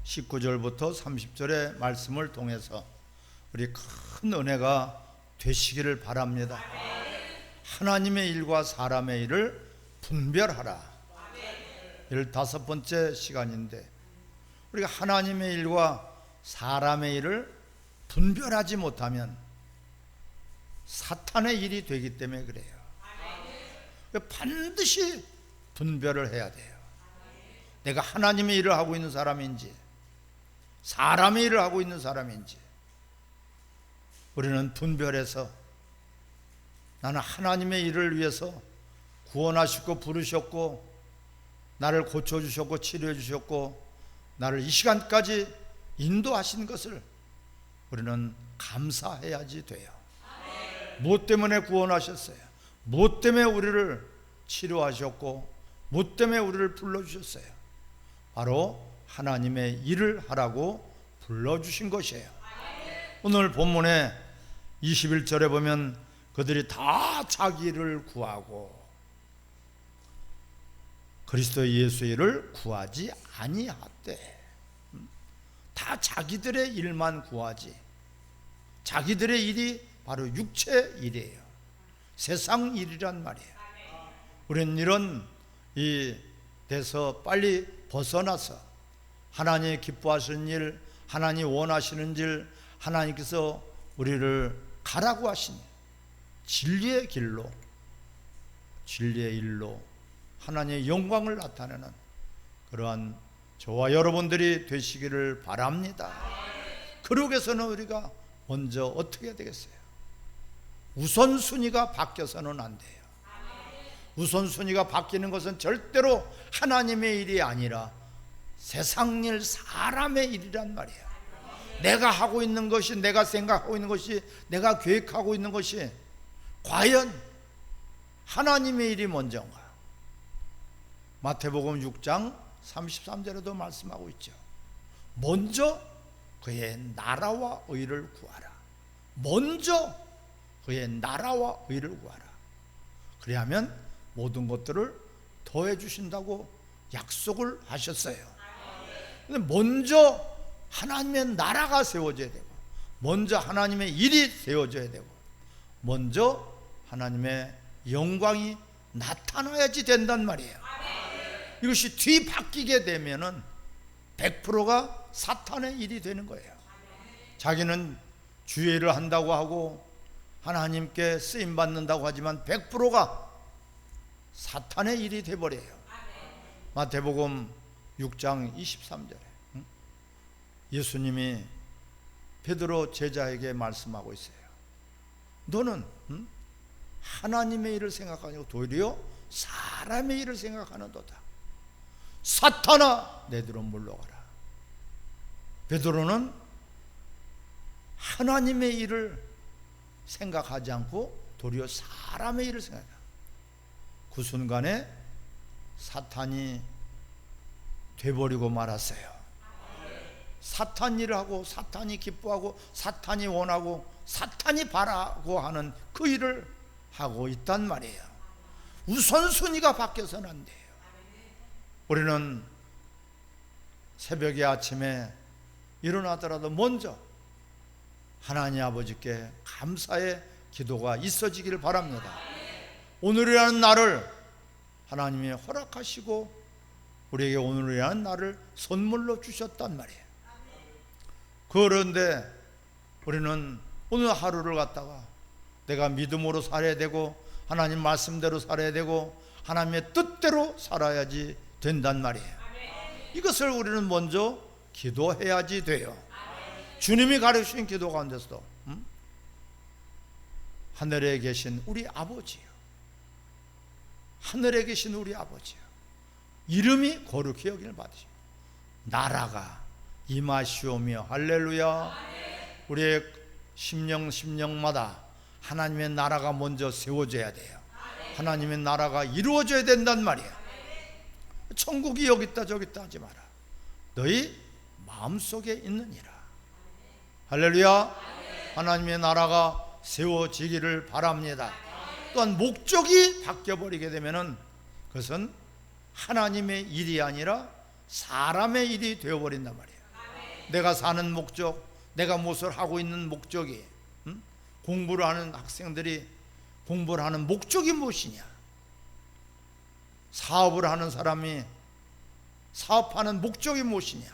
19절부터 30절의 말씀을 통해서 우리 큰 은혜가 되시기를 바랍니다. 하나님의 일과 사람의 일을 분별하라. 15번째 시간인데 우리가 하나님의 일과 사람의 일을 분별하지 못하면 사탄의 일이 되기 때문에 그래요. 반드시 분별을 해야 돼요. 내가 하나님의 일을 하고 있는 사람인지 사람의 일을 하고 있는 사람인지 우리는 분별해서 나는 하나님의 일을 위해서 구원하셨고 부르셨고 나를 고쳐주셨고 치료해주셨고 나를 이 시간까지 인도하신 것을 우리는 감사해야지 돼요. 무엇 때문에 구원하셨어요? 무엇 때문에 우리를 치료하셨고 무엇 때문에 우리를 불러주셨어요? 바로 하나님의 일을 하라고 불러주신 것이에요. 오늘 본문에 21절에 보면 그들이 다 자기를 구하고 그리스도 예수의 일을 구하지 아니하되, 다 자기들의 일만 구하지. 자기들의 일이 바로 육체 일이에요. 세상 일이란 말이에요. 우리는 이런 이 데서 빨리 벗어나서 하나님이 기뻐하시는 일, 하나님이 원하시는 일, 하나님께서 우리를 가라고 하신 진리의 길로, 진리의 일로 하나님의 영광을 나타내는 그러한 저와 여러분들이 되시기를 바랍니다. 그러기 위해서는 우리가 먼저 어떻게 해야 되겠어요? 우선순위가 바뀌어서는 안 돼요. 우선순위가 바뀌는 것은 절대로 하나님의 일이 아니라 세상 일, 사람의 일이란 말이에요. 내가 하고 있는 것이, 내가 생각하고 있는 것이, 내가 계획하고 있는 것이 과연 하나님의 일이 먼저인가? 마태복음 6장 33절에도 말씀하고 있죠. 먼저 그의 나라와 의를 구하라. 먼저 그의 나라와 의를 구하라. 그리하면 모든 것들을 더해 주신다고 약속을 하셨어요. 근데 먼저 하나님의 나라가 세워져야 되고, 먼저 하나님의 일이 세워져야 되고, 먼저 하나님의 영광이 나타나야지 된단 말이에요. 이것이 뒤바뀌게 되면은 100%가 사탄의 일이 되는 거예요. 자기는 주의 일을 한다고 하고 하나님께 쓰임 받는다고 하지만 100%가 사탄의 일이 되어버려요. 마태복음 6장 23절에 예수님이 베드로 제자에게 말씀하고 있어요. 너는 하나님의 일을 생각하냐고 도리어 사람의 일을 생각하는도다. 사탄아, 내 뒤로 물러가라. 베드로는 하나님의 일을 생각하지 않고 도리어 사람의 일을 생각한다. 그 순간에 사탄이 돼버리고 말았어요. 사탄 일을 하고 사탄이 기뻐하고 사탄이 원하고 사탄이 바라고 하는 그 일을 하고 있단 말이에요. 우선순위가 바뀌어서는 안 돼요. 우리는 새벽에 아침에 일어나더라도 먼저 하나님 아버지께 감사의 기도가 있어지기를 바랍니다. 오늘이라는 날을 하나님이 허락하시고 우리에게 오늘이라는 날을 선물로 주셨단 말이에요. 그런데 우리는 오늘 하루를 갖다가 내가 믿음으로 살아야 되고 하나님 말씀대로 살아야 되고 하나님의 뜻대로 살아야지 된단 말이에요. 이것을 우리는 먼저 기도해야지 돼요. 주님이 가르치신 기도 가운데서도 하늘에 계신 우리 아버지요, 하늘에 계신 우리 아버지요, 이름이 거룩히 여김을 받으시고 나라가 임하시오며 할렐루야. 우리의 심령마다 하나님의 나라가 먼저 세워져야 돼요. 하나님의 나라가 이루어져야 된단 말이에요. 천국이 여기 있다 저기 있다 하지 마라. 너희 마음속에 있느니라. 할렐루야. 하나님의 나라가 세워지기를 바랍니다. 또한 목적이 바뀌어버리게 되면은 그것은 하나님의 일이 아니라 사람의 일이 되어버린단 말이에요. 내가 사는 목적, 내가 무엇을 하고 있는 목적이, 공부를 하는 학생들이 공부를 하는 목적이 무엇이냐, 사업을 하는 사람이 사업하는 목적이 무엇이냐,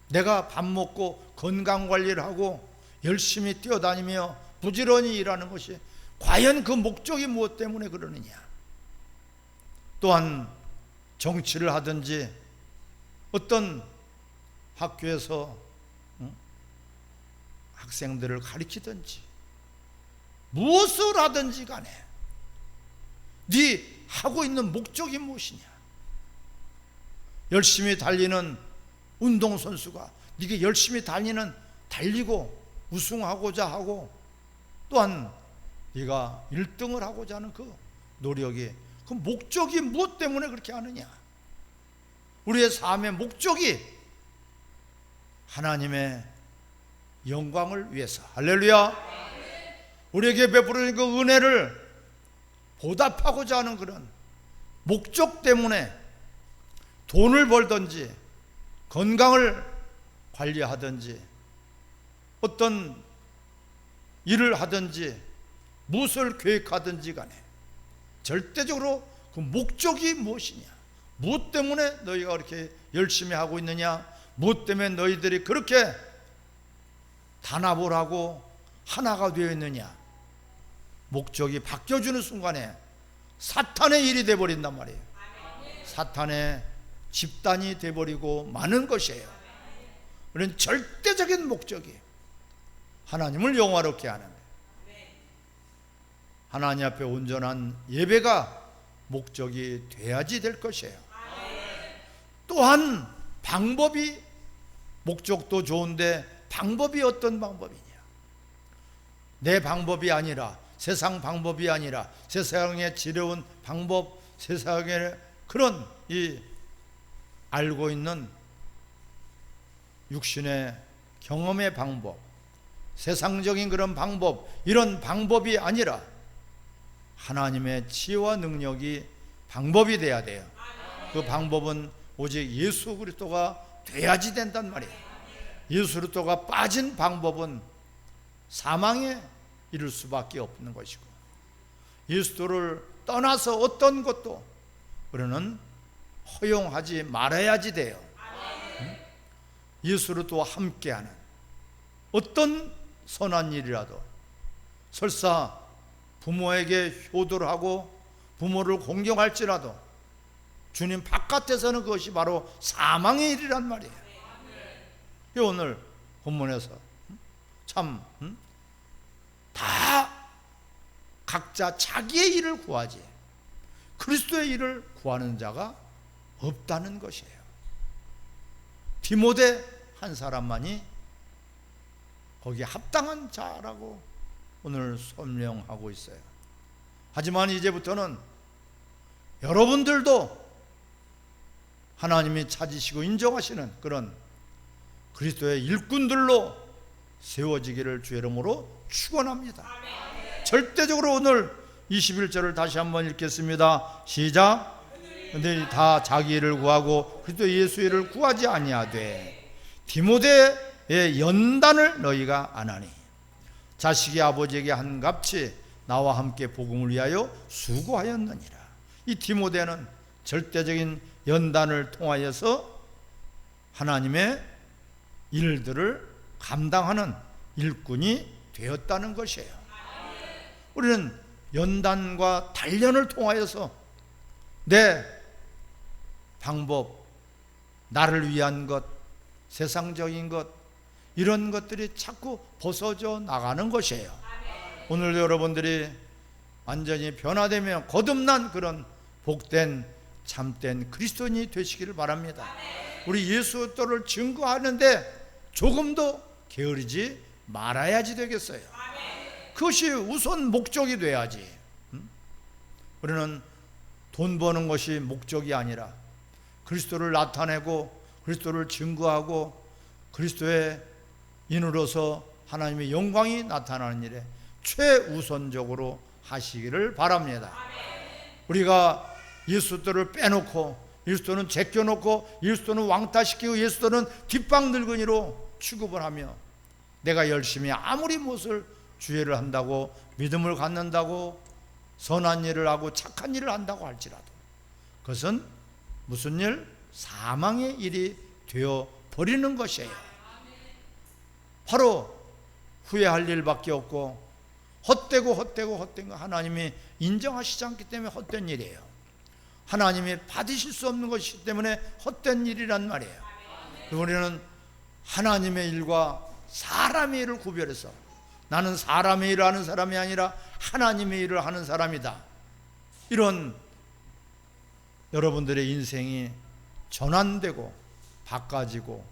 내가 밥 먹고 건강관리를 하고 열심히 뛰어다니며 부지런히 일하는 것이 과연 그 목적이 무엇 때문에 그러느냐. 또한 정치를 하든지 어떤 학교에서 학생들을 가르치든지 무엇을 하든지 간에 네 하고 있는 목적이 무엇이냐. 열심히 달리는 운동선수가 네가 열심히 달리고 우승하고자 하고 또한 네가 1등을 하고자 하는 그 노력이, 그 목적이 무엇 때문에 그렇게 하느냐. 우리의 삶의 목적이 하나님의 영광을 위해서, 할렐루야, 우리에게 베풀어진 그 은혜를 보답하고자 하는 그런 목적 때문에 돈을 벌든지 건강을 관리하든지 어떤 일을 하든지 무엇을 계획하든지 간에 절대적으로 그 목적이 무엇이냐, 무엇 때문에 너희가 그렇게 열심히 하고 있느냐, 무엇 때문에 너희들이 그렇게 단합을 하고 하나가 되어 있느냐. 목적이 바뀌어주는 순간에 사탄의 일이 되어버린단 말이에요. 사탄의 집단이 되어버리고 마는 것이에요. 우리는 절대적인 목적이 하나님을 영화롭게 하는, 하나님 앞에 온전한 예배가 목적이 돼야지 될 것이에요. 또한 방법이, 목적도 좋은데 방법이 어떤 방법이냐. 내 방법이 아니라, 세상 방법이 아니라, 세상에 지려온 방법, 세상의 그런 이 알고 있는 육신의 경험의 방법, 세상적인 그런 방법, 이런 방법이 아니라 하나님의 지혜와 능력이 방법이 돼야 돼요. 그 방법은 오직 예수 그리스도가 돼야지 된단 말이에요. 예수 그리스도가 빠진 방법은 사망에 이를 수밖에 없는 것이고, 예수를 떠나서 어떤 것도 우리는 허용하지 말아야지 돼요. 예수를 또 함께하는 어떤 선한 일이라도, 설사 부모에게 효도를 하고 부모를 공경할지라도 주님 바깥에서는 그것이 바로 사망의 일이란 말이에요. 오늘 본문에서 참 다 각자 자기의 일을 구하지 그리스도의 일을 구하는 자가 없다는 것이에요. 디모데 한 사람만이 거기에 합당한 자라고 오늘 설명하고 있어요. 하지만 이제부터는 여러분들도 하나님이 찾으시고 인정하시는 그런 그리스도의 일꾼들로 세워지기를 주의 이름으로 축원합니다. 절대적으로 오늘 21절을 다시 한번 읽겠습니다. 시작. 그들이 다 자기 일을 구하고 그리스도 예수의 일을 구하지 아니하되 디모데의 연단을 너희가 안하니 자식이 아버지에게 한같이 나와 함께 복음을 위하여 수고하였느니라. 이 디모데는 절대적인 연단을 통하여서 하나님의 일들을 감당하는 일꾼이 되었다는 것이에요. 우리는 연단과 단련을 통하여서 내 방법, 나를 위한 것, 세상적인 것, 이런 것들이 자꾸 벗어져 나가는 것이에요. 오늘 여러분들이 완전히 변화되며 거듭난 그런 복된 참된 그리스도인이 되시기를 바랍니다. 우리 예수 그리스도를 증거하는데 조금도 게으르지 말아야지 되겠어요. 그것이 우선 목적이 돼야지. 우리는 돈 버는 것이 목적이 아니라 그리스도를 나타내고 그리스도를 증거하고 그리스도의 인으로서 하나님의 영광이 나타나는 일에 최우선적으로 하시기를 바랍니다. 우리가 예수들을 빼놓고 예수도는 제껴놓고 예수도는 왕따시키고 예수도는 뒷방 늙은이로 취급을 하며 내가 열심히 아무리 무엇을 주의를 한다고 믿음을 갖는다고 선한 일을 하고 착한 일을 한다고 할지라도 그것은 무슨 일? 사망의 일이 되어 버리는 것이에요. 바로 후회할 일밖에 없고 헛된 거 하나님이 인정하시지 않기 때문에 헛된 일이에요. 하나님이 받으실 수 없는 것이기 때문에 헛된 일이란 말이에요. 우리는 하나님의 일과 사람의 일을 구별해서 나는 사람의 일을 하는 사람이 아니라 하나님의 일을 하는 사람이다. 이런 여러분들의 인생이 전환되고 바꿔지고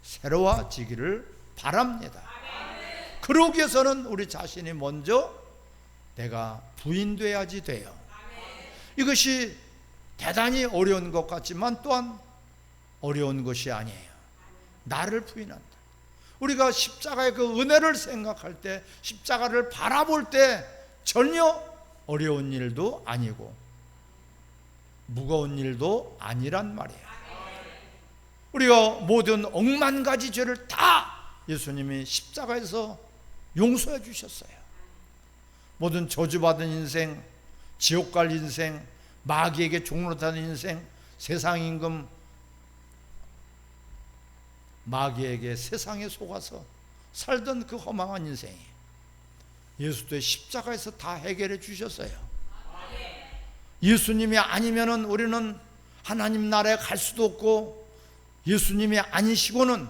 새로워지기를 바랍니다. 그러기 위해서는 우리 자신이 먼저 내가 부인돼야지 돼요. 이것이 대단히 어려운 것 같지만 또한 어려운 것이 아니에요. 나를 부인한다. 우리가 십자가의 그 은혜를 생각할 때, 십자가를 바라볼 때 전혀 어려운 일도 아니고 무거운 일도 아니란 말이에요. 우리가 모든 억만 가지 죄를 다 예수님이 십자가에서 용서해 주셨어요. 모든 저주받은 인생, 지옥 갈 인생, 마귀에게 종노릇하는 인생, 세상 임금 마귀에게 세상에 속아서 살던 그 허망한 인생이 예수도의 십자가에서 다 해결해 주셨어요. 예수님이 아니면은 우리는 하나님 나라에 갈 수도 없고 예수님이 아니시고는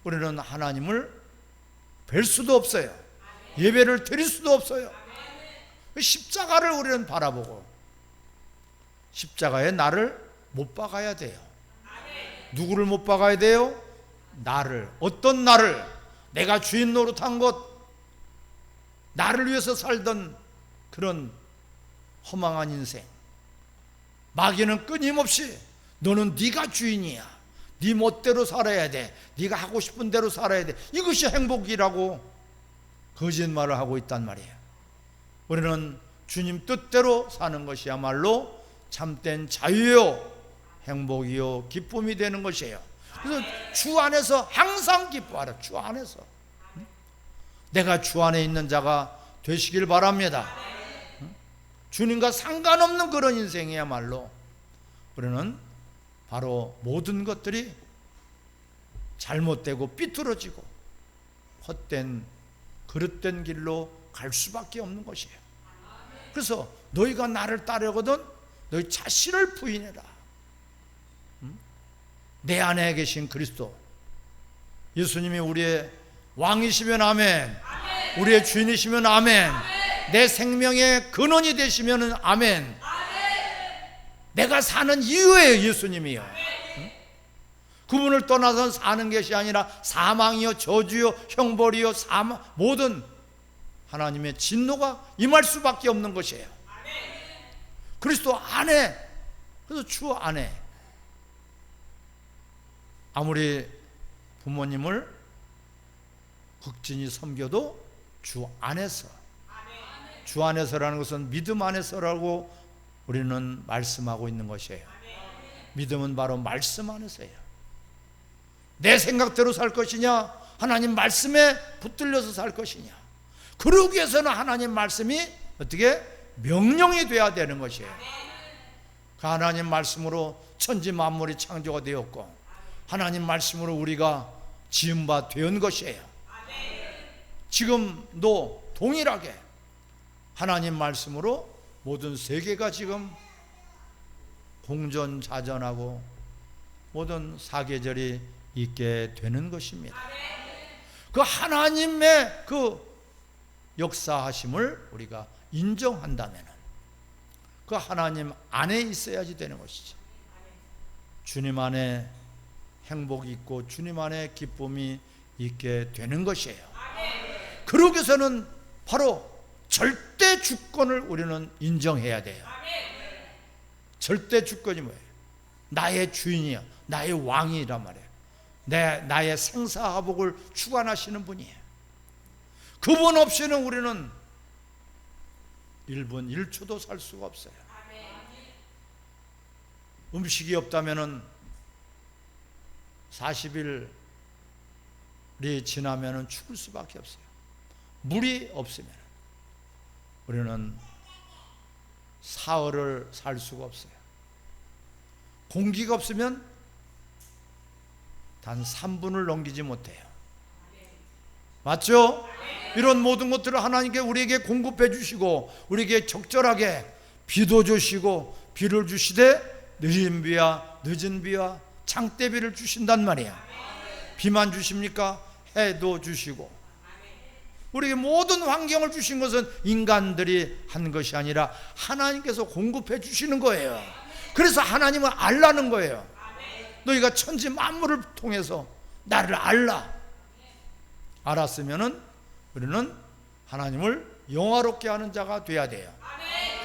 우리는 하나님을 뵐 수도 없어요. 예배를 드릴 수도 없어요. 십자가를 우리는 바라보고 십자가에 나를 못 박아야 돼요. 누구를 못 박아야 돼요? 나를. 어떤 나를? 내가 주인 노릇한 것, 나를 위해서 살던 그런 허망한 인생. 마귀는 끊임없이 너는 네가 주인이야. 네 멋대로 살아야 돼. 네가 하고 싶은 대로 살아야 돼. 이것이 행복이라고 거짓말을 하고 있단 말이에요. 우리는 주님 뜻대로 사는 것이야말로 참된 자유요 행복이요 기쁨이 되는 것이에요. 그래서 주 안에서 항상 기뻐하라. 주 안에서 내가 주 안에 있는 자가 되시길 바랍니다. 주님과 상관없는 그런 인생이야말로 우리는 바로 모든 것들이 잘못되고 삐뚤어지고 헛된 그릇된 길로 갈 수밖에 없는 것이에요. 그래서 너희가 나를 따르거든 너희 자신을 부인해라. 내 안에 계신 그리스도 예수님이 우리의 왕이시면 아멘, 우리의 주인이시면 아멘, 내 생명의 근원이 되시면 아멘. 내가 사는 이유예요. 예수님이요. 그분을 떠나서 사는 것이 아니라 사망이요 저주요 형벌이요 모든 하나님의 진노가 임할 수밖에 없는 것이에요. 그리스도 안에, 그래서 주 안에 아무리 부모님을 극진히 섬겨도 주 안에서, 주 안에서라는 것은 믿음 안에서라고 우리는 말씀하고 있는 것이에요. 믿음은 바로 말씀 안에서예요. 내 생각대로 살 것이냐 하나님 말씀에 붙들려서 살 것이냐, 그러기 위해서는 하나님 말씀이 어떻게 명령이 돼야 되는 것이에요. 그 하나님 말씀으로 천지 만물이 창조가 되었고 하나님 말씀으로 우리가 지은 바 된 것이에요. 지금도 동일하게 하나님 말씀으로 모든 세계가 지금 공전자전하고 모든 사계절이 있게 되는 것입니다. 그 하나님의 그 역사하심을 우리가 인정한다면 그 하나님 안에 있어야지 되는 것이죠. 주님 안에 행복이 있고 주님 안에 기쁨이 있게 되는 것이에요. 그러기 위해서는 바로 절대 주권을 우리는 인정해야 돼요. 절대 주권이 뭐예요? 나의 주인이야, 나의 왕이란 말이에요. 나의 생사화복을 주관하시는 분이에요. 그분 없이는 우리는 1분 1초도 살 수가 없어요. 음식이 없다면은 40일이 지나면은 죽을 수밖에 없어요. 물이 없으면 우리는 사흘을 살 수가 없어요. 공기가 없으면 단 3분을 넘기지 못해요. 맞죠? 이런 모든 것들을 하나님께 우리에게 공급해 주시고 우리에게 적절하게 비도 주시고 비를 주시되 느린 비와 늦은 비와 장대비를 주신단 말이야. 비만 주십니까? 해도 주시고. 우리에게 모든 환경을 주신 것은 인간들이 한 것이 아니라 하나님께서 공급해 주시는 거예요. 그래서 하나님을 알라는 거예요. 너희가 천지 만물을 통해서 나를 알았으면은 우리는 하나님을 영화롭게 하는 자가 돼야 돼요.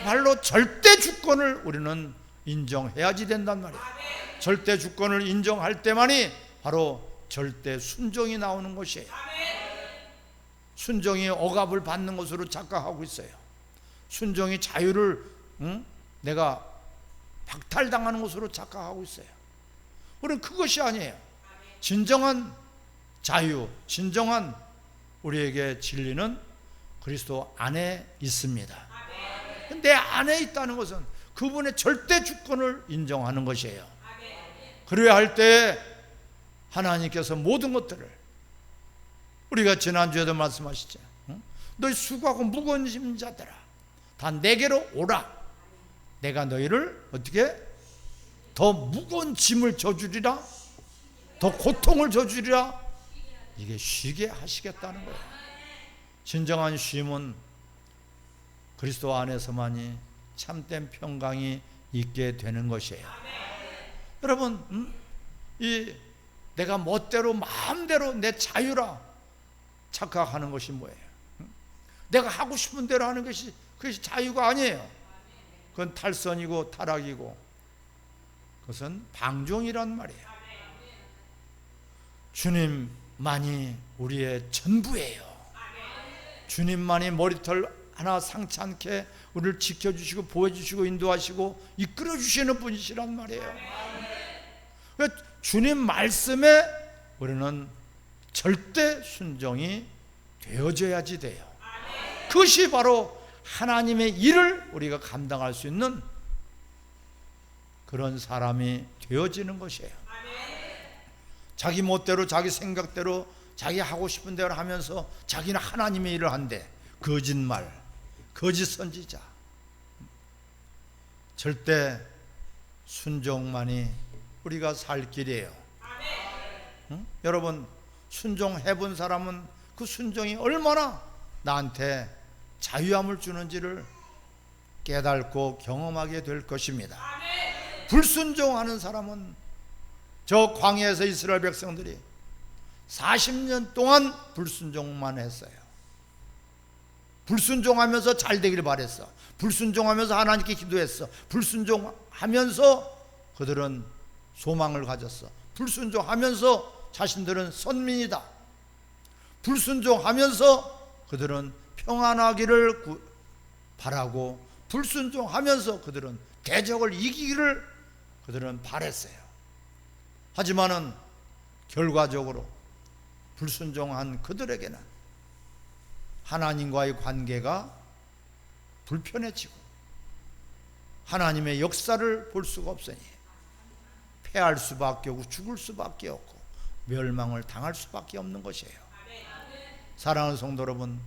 말로 절대 주권을 우리는 인정해야지 된단 말이에요. 절대 주권을 인정할 때만이 바로 절대 순종이 나오는 것이에요. 순종이 억압을 받는 것으로 착각하고 있어요. 순종이 자유를 내가 박탈당하는 것으로 착각하고 있어요. 우리는 그것이 아니에요. 진정한 자유, 진정한 우리에게 진리는 그리스도 안에 있습니다. 내 안에 있다는 것은 그분의 절대 주권을 인정하는 것이에요. 그래야 할 때 하나님께서 모든 것들을, 우리가 지난주에도 말씀하시죠. 너희 수고하고 무거운 짐 자들아 다 내게로 오라. 내가 너희를 어떻게 더 무거운 짐을 져주리라, 더 고통을 져주리라. 이게 쉬게 하시겠다는 거예요. 진정한 쉼은 그리스도 안에서만이 참된 평강이 있게 되는 것이에요. 여러분, 이 내가 멋대로 마음대로 내 자유라 착각하는 것이 뭐예요? 내가 하고 싶은 대로 하는 것이 그것이 자유가 아니에요. 그건 탈선이고 타락이고 그것은 방종이란 말이에요. 주님만이 우리의 전부예요. 주님만이 머리털 하나 상치 않게 우리를 지켜주시고 보호해주시고 인도하시고 이끌어주시는 분이시란 말이에요. 주님 말씀에 우리는 절대 순종이 되어져야지 돼요. 그것이 바로 하나님의 일을 우리가 감당할 수 있는 그런 사람이 되어지는 것이에요. 자기 멋대로 자기 생각대로 자기 하고 싶은 대로 하면서 자기는 하나님의 일을 한대. 거짓말, 거짓 선지자. 절대 순종만이 우리가 살 길이에요. 여러분, 순종해 본 사람은 그 순종이 얼마나 나한테 자유함을 주는지를 깨닫고 경험하게 될 것입니다. 불순종하는 사람은 저 광야에서 이스라엘 백성들이 40년 동안 불순종만 했어요. 불순종하면서 잘 되기를 바랬어. 불순종하면서 하나님께 기도했어. 불순종하면서 그들은 소망을 가졌어. 불순종하면서 자신들은 선민이다. 불순종하면서 그들은 평안하기를 바라고, 불순종하면서 그들은 대적을 이기기를 그들은 바랬어요. 하지만은 결과적으로 불순종한 그들에게는 하나님과의 관계가 불편해지고 하나님의 역사를 볼 수가 없으니 패할 수밖에 없고 죽을 수밖에 없고 멸망을 당할 수밖에 없는 것이에요. 사랑하는 성도 여러분,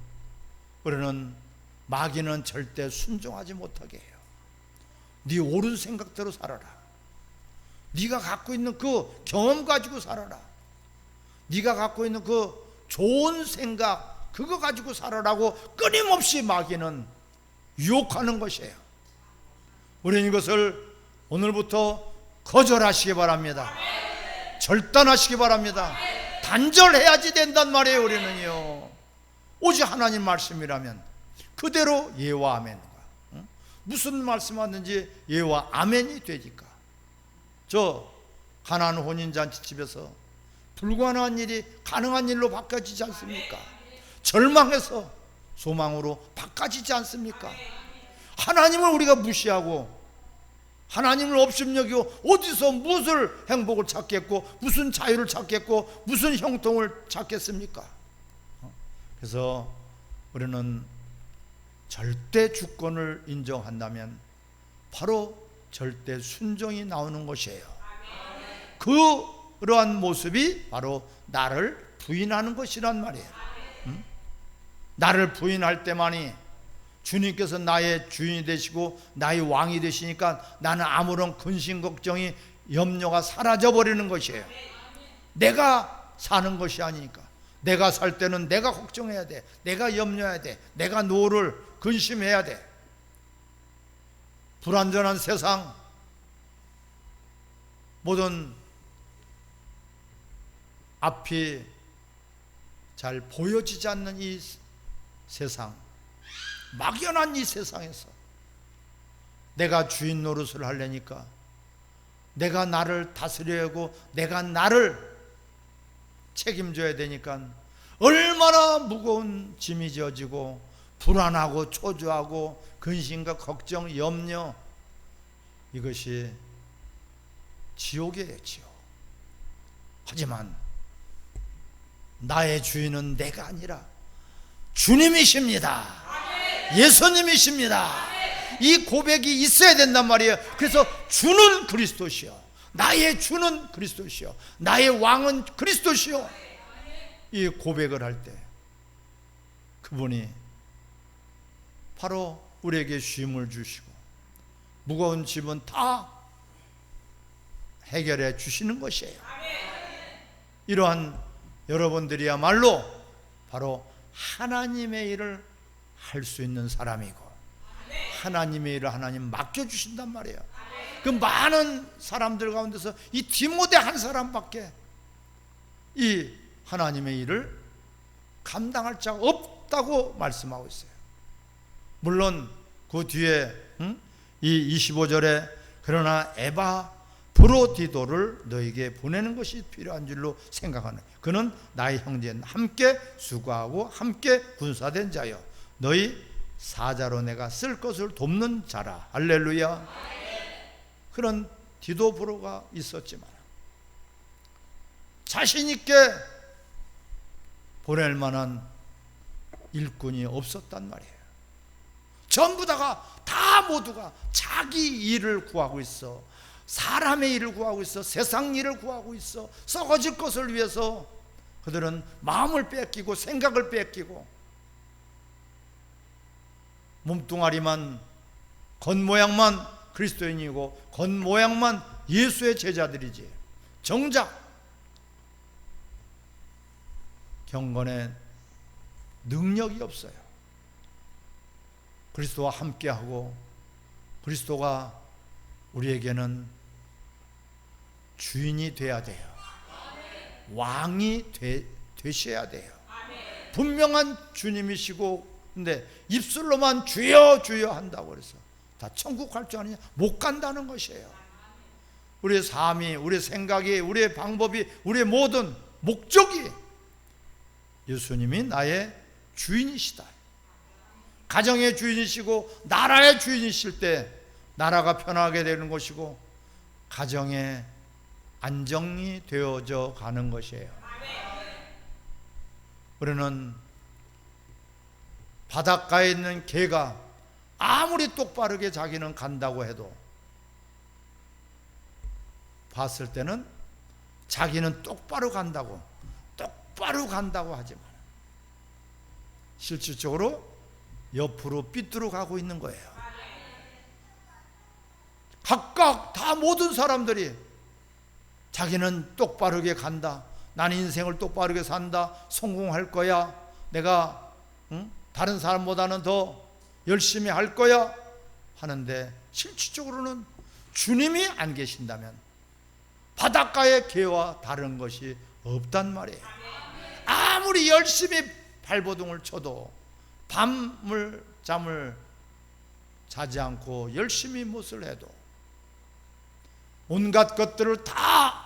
우리는 마귀는 절대 순종하지 못하게 해요. 네 옳은 생각대로 살아라. 네가 갖고 있는 그 경험 가지고 살아라. 네가 갖고 있는 그 좋은 생각 그거 가지고 살아라고 끊임없이 마귀는 유혹하는 것이에요. 우리는 이것을 오늘부터 거절하시기 바랍니다. 절단하시기 바랍니다. 단절해야지 된단 말이에요. 우리는요, 오직 하나님 말씀이라면 그대로 예와 아멘과 무슨 말씀하든지 예와 아멘이 되니까. 저 가나안 혼인잔치집에서 불가능한 일이 가능한 일로 바꿔지지 않습니까? 절망해서 소망으로 바꿔지지 않습니까? 하나님을 우리가 무시하고 하나님을 업신여기고 어디서 무엇을 행복을 찾겠고 무슨 자유를 찾겠고 무슨 형통을 찾겠습니까? 그래서 우리는 절대 주권을 인정한다면 바로 절대 순종이 나오는 것이에요. 그러한 모습이 바로 나를 부인하는 것이란 말이에요. 나를 부인할 때만이 주님께서 나의 주인이 되시고 나의 왕이 되시니까 나는 아무런 근심 걱정이 염려가 사라져 버리는 것이에요. 내가 사는 것이 아니니까. 내가 살 때는 내가 걱정해야 돼. 내가 염려해야 돼. 내가 노를 근심해야 돼. 불완전한 세상, 모든 앞이 잘 보여지지 않는 이 세상, 막연한 이 세상에서 내가 주인 노릇을 하려니까, 내가 나를 다스려야 하고 내가 나를 책임져야 되니까 얼마나 무거운 짐이 지어지고 불안하고 초조하고 근심과 걱정, 염려, 이것이 지옥이에요, 지옥. 하지만 나의 주인은 내가 아니라 주님이십니다. 예수님이십니다. 이 고백이 있어야 된단 말이에요. 그래서 주는 그리스도시요, 나의 주는 그리스도시요, 나의 왕은 그리스도시요, 이 고백을 할 때 그분이 바로 우리에게 쉼을 주시고 무거운 짐은 다 해결해 주시는 것이에요. 이러한 여러분들이야말로 바로 하나님의 일을 할 수 있는 사람이고 하나님의 일을 하나님 맡겨주신단 말이에요. 그 많은 사람들 가운데서 이 디모데 한 사람밖에 이 하나님의 일을 감당할 자가 없다고 말씀하고 있어요. 물론 그 뒤에 이 25절에 그러나 에바브로디도를 너에게 보내는 것이 필요한 줄로 생각하는, 그는 나의 형제는 함께 수고하고 함께 군사된 자요 너희 사자로 내가 쓸 것을 돕는 자라. 할렐루야. 그런 디도브로가 있었지만 자신 있게 보낼 만한 일꾼이 없었단 말이에요. 전부 다 모두가 자기 일을 구하고 있어, 사람의 일을 구하고 있어, 세상 일을 구하고 있어. 썩어질 것을 위해서 그들은 마음을 뺏기고 생각을 뺏기고 몸뚱아리만, 겉모양만 그리스도인이고 겉모양만 예수의 제자들이지 정작 경건에 능력이 없어요. 그리스도와 함께하고 그리스도가 우리에게는 주인이 돼야 돼요. 왕이 되셔야 돼요. 분명한 주님이시고, 근데 입술로만 주여 주여 한다고 그래서 다 천국 갈 줄 아느냐? 못 간다는 것이에요. 우리의 삶이, 우리의 생각이, 우리의 방법이, 우리의 모든 목적이 예수님이 나의 주인이시다, 가정의 주인이시고 나라의 주인이실 때 나라가 편하게 되는 것이고 가정의 안정이 되어져 가는 것이에요. 우리는 바닷가에 있는 개가 아무리 똑바르게 자기는 간다고 해도 봤을 때는 자기는 똑바로 간다고 하지만 실질적으로 옆으로 삐뚤어 가고 있는 거예요. 각각 다 모든 사람들이 자기는 똑바르게 간다, 난 인생을 똑바르게 산다, 성공할 거야, 내가 다른 사람보다는 더 열심히 할 거야 하는데 실질적으로는 주님이 안 계신다면 바닷가의 개와 다른 것이 없단 말이에요. 아무리 열심히 발버둥을 쳐도 밤을 잠을 자지 않고 열심히 무엇을 해도 온갖 것들을 다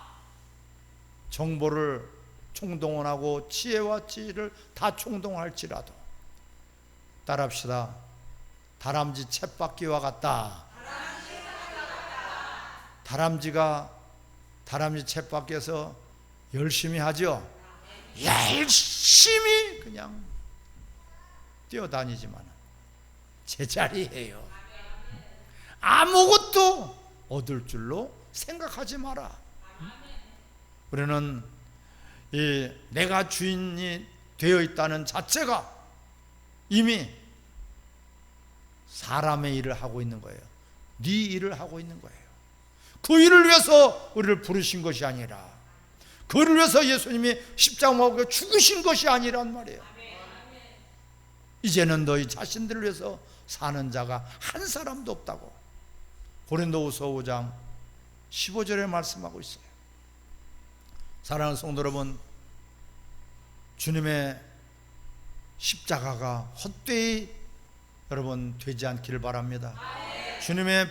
정보를 총동원하고 지혜와 지혜를 다 총동원할지라도 따라합시다. 다람쥐 쳇바퀴와 같다. 다람쥐 쳇바퀴에서 열심히 하죠. 열심히 그냥 뛰어다니지만 제자리예요. 아무것도 얻을 줄로 생각하지 마라. 우리는 내가 주인이 되어 있다는 자체가 이미 사람의 일을 하고 있는 거예요. 네 일을 하고 있는 거예요. 그 일을 위해서 우리를 부르신 것이 아니라, 그를 위해서 예수님이 십자가 못 죽으신 것이 아니란 말이에요. 이제는 너희 자신들을 위해서 사는 자가 한 사람도 없다고 고린도후서 5장 15절에 말씀하고 있어요. 사랑하는 성도 여러분, 주님의 십자가가 헛되이 여러분 되지 않기를 바랍니다. 주님의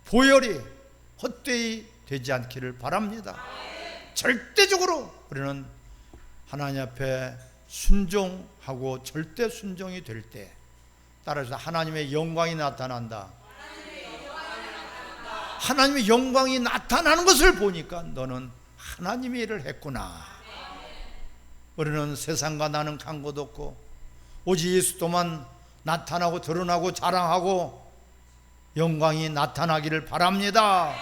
보혈이 헛되이 되지 않기를 바랍니다. 절대적으로 우리는 하나님 앞에 순종하고 절대 순종이 될 때, 따라서 하나님의 영광이 나타난다. 하나님의 영광이 나타나는 것을 보니까 너는 하나님의 일을 했구나. 우리는 세상과 나는 간 것 없고 오직 예수도만 나타나고 드러나고 자랑하고 영광이 나타나기를 바랍니다.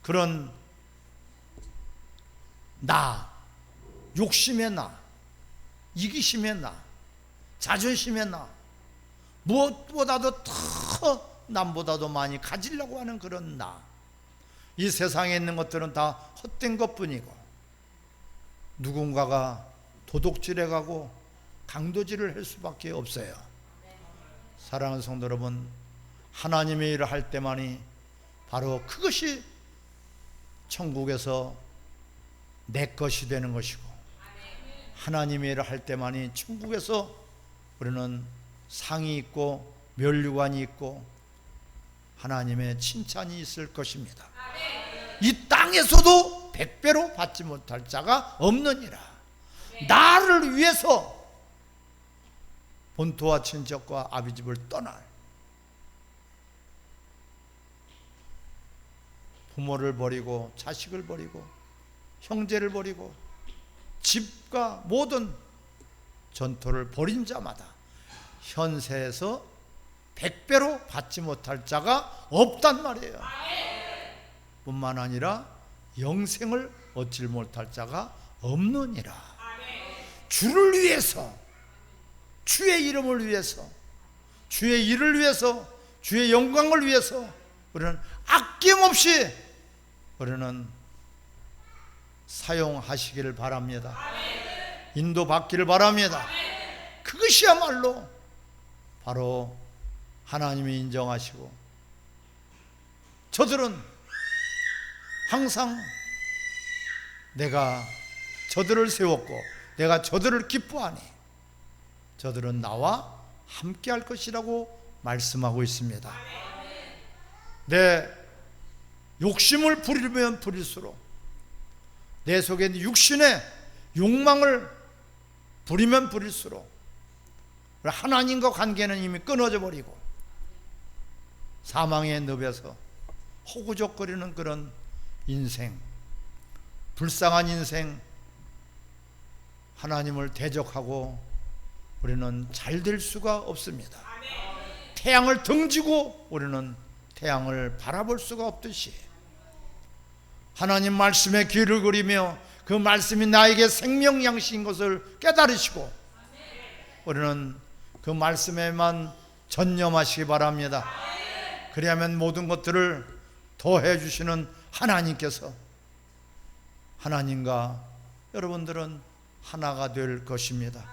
그런 나, 욕심의 나, 이기심의 나, 자존심의 나, 무엇보다도 더 남보다도 많이 가지려고 하는 그런 나, 이 세상에 있는 것들은 다 헛된 것뿐이고 누군가가 도둑질해가고 강도질을 할 수밖에 없어요. 사랑하는 성도 여러분, 하나님의 일을 할 때만이 바로 그것이 천국에서 내 것이 되는 것이고, 하나님의 일을 할 때만이 천국에서 우리는 상이 있고 면류관이 있고 하나님의 칭찬이 있을 것입니다. 이 땅에서도 100배로 받지 못할 자가 없느니라. 나를 위해서 본토와 친척과 아비집을 떠날, 부모를 버리고 자식을 버리고 형제를 버리고 집과 모든 전토를 벌인 자마다 현세에서 100배로 받지 못할 자가 없단 말이에요. 뿐만 아니라 영생을 얻지 못할 자가 없느니라. 주를 위해서, 주의 이름을 위해서, 주의 일을 위해서, 주의 영광을 위해서 우리는 아낌없이 우리는 사용하시기를 바랍니다. 인도받기를 바랍니다. 그것이야말로 바로 하나님이 인정하시고, 저들은 항상 내가 저들을 세웠고 내가 저들을 기뻐하니 저들은 나와 함께 할 것이라고 말씀하고 있습니다. 내 욕심을 부리면 부릴수록, 내 속에 있는 육신의 욕망을 부리면 부릴수록 하나님과 관계는 이미 끊어져 버리고 사망의 늪에서 호구적거리는 그런 인생, 불쌍한 인생, 하나님을 대적하고 우리는 잘 될 수가 없습니다. 태양을 등지고 우리는 태양을 바라볼 수가 없듯이 하나님 말씀에 귀를 기울이며 그 말씀이 나에게 생명 양식인 것을 깨달으시고 우리는 그 말씀에만 전념하시기 바랍니다. 그리하면 모든 것들을 더해 주시는 하나님께서, 하나님과 여러분들은 하나가 될 것입니다.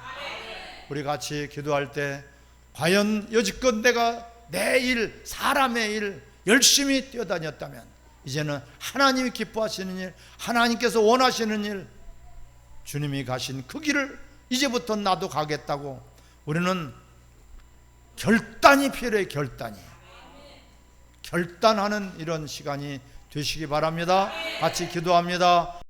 우리 같이 기도할 때 과연 여지껏 내가 내 일, 사람의 일 열심히 뛰어다녔다면 이제는 하나님이 기뻐하시는 일, 하나님께서 원하시는 일, 주님이 가신 그 길을 이제부터 나도 가겠다고 우리는 결단이 필요해. 결단하는 이런 시간이 되시기 바랍니다. 같이 기도합니다.